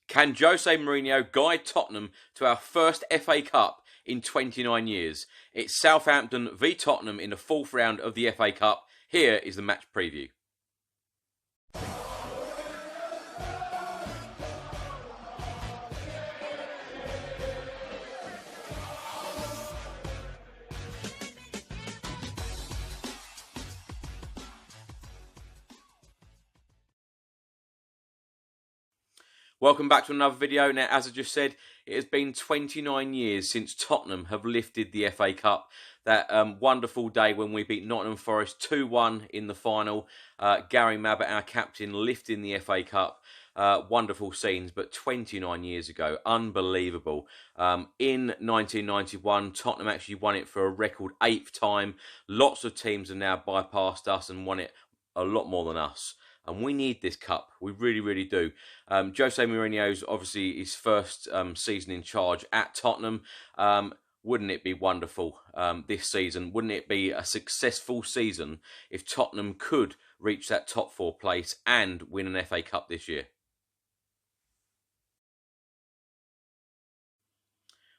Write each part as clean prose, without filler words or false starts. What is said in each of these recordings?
Can Jose Mourinho guide Tottenham to our first FA Cup in 29 years? It's Southampton v Tottenham in the fourth round of the FA Cup. Here is the match preview. Welcome back to another video. Now, as I just said, it has been 29 years since Tottenham have lifted the FA Cup. That wonderful day when we beat Nottingham Forest 2-1 in the final. Gary Mabbutt, our captain, lifting the FA Cup. Wonderful scenes, but 29 years ago, unbelievable. In 1991, Tottenham actually won it for a record 8th time. Lots of teams have now bypassed us and won it a lot more than us. And we need this cup. We really, really do. Jose Mourinho's obviously his first season in charge at Tottenham. Wouldn't it be wonderful this season? Wouldn't it be a successful season if Tottenham could reach that top 4 place and win an FA Cup this year?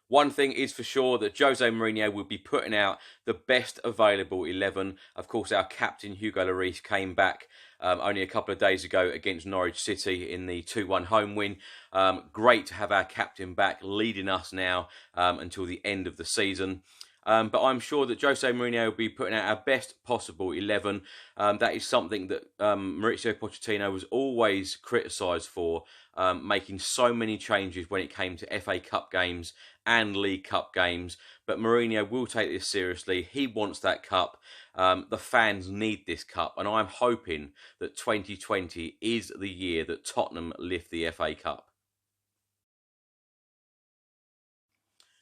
One thing is for sure, that Jose Mourinho will be putting out the best available 11. Of course, our captain, Hugo Lloris, came back only a couple of days ago against Norwich City in the 2-1 home win. Great to have our captain back, leading us now until the end of the season. But I'm sure that Jose Mourinho will be putting out our best possible 11. That is something that Mauricio Pochettino was always criticised for, making so many changes when it came to FA Cup games and League Cup games. But Mourinho will take this seriously. He wants that cup. The fans need this cup. And I'm hoping that 2020 is the year that Tottenham lift the FA Cup.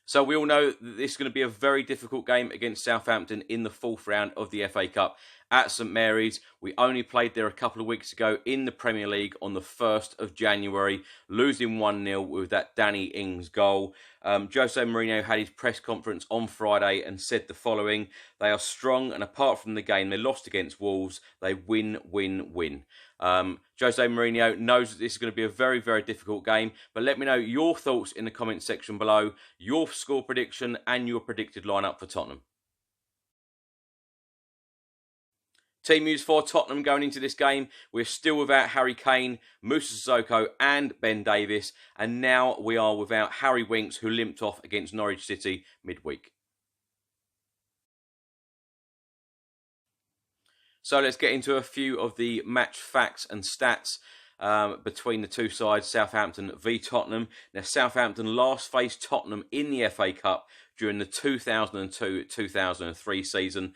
So we all know that this is going to be a very difficult game against Southampton in the fourth round of the FA Cup at St Mary's. We only played there a couple of weeks ago in the Premier League on the 1st of January, losing 1-0 with that Danny Ings goal. Jose Mourinho had his press conference on Friday and said the following: "They are strong, and apart from the game they lost against Wolves, they win, win, win." Jose Mourinho knows that this is going to be a very, very difficult game, but let me know your thoughts in the comment section below, your score prediction and your predicted lineup for Tottenham. Team news for Tottenham going into this game: we're still without Harry Kane, Moussa Sissoko and Ben Davies, and now we are without Harry Winks, who limped off against Norwich City midweek. So let's get into a few of the match facts and stats between the two sides, Southampton v Tottenham. Now, Southampton last faced Tottenham in the FA Cup during the 2002-2003 season.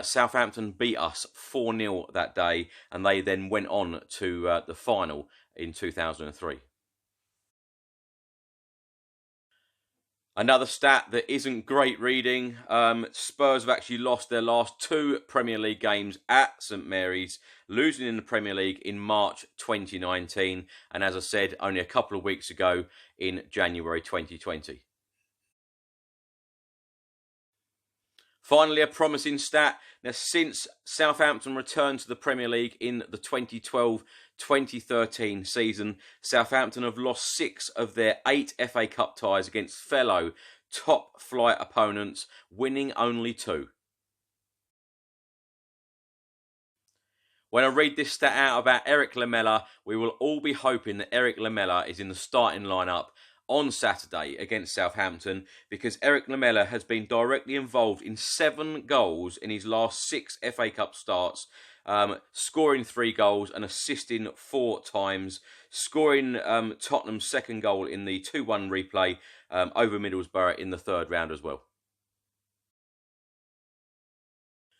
Southampton beat us 4-0 that day, and they then went on to the final in 2003. Another stat that isn't great reading: Spurs have actually lost their last 2 Premier League games at St Mary's, losing in the Premier League in March 2019, and as I said, only a couple of weeks ago in January 2020. Finally, a promising stat. Now, since Southampton returned to the Premier League in the 2012-2013 season, Southampton have lost 6 of their 8 FA Cup ties against fellow top-flight opponents, winning only 2. When I read this stat out about Eric Lamela, we will all be hoping that Eric Lamela is in the starting lineup on Saturday against Southampton, because Eric Lamela has been directly involved in 7 goals in his last 6 FA Cup starts, scoring 3 goals and assisting 4 times, scoring Tottenham's second goal in the 2-1 replay over Middlesbrough in the 3rd round as well.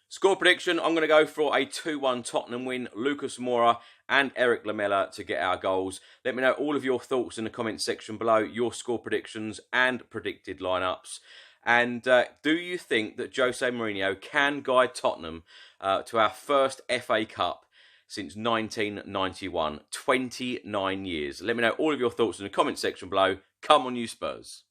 Score prediction: I'm going to go for a 2-1 Tottenham win. Lucas Moura and Eric Lamela to get our goals. Let me know all of your thoughts in the comment section below, your score predictions and predicted lineups. And do you think that Jose Mourinho can guide Tottenham to our first FA Cup since 1991? 29 years. Let me know all of your thoughts in the comment section below. Come on, you Spurs.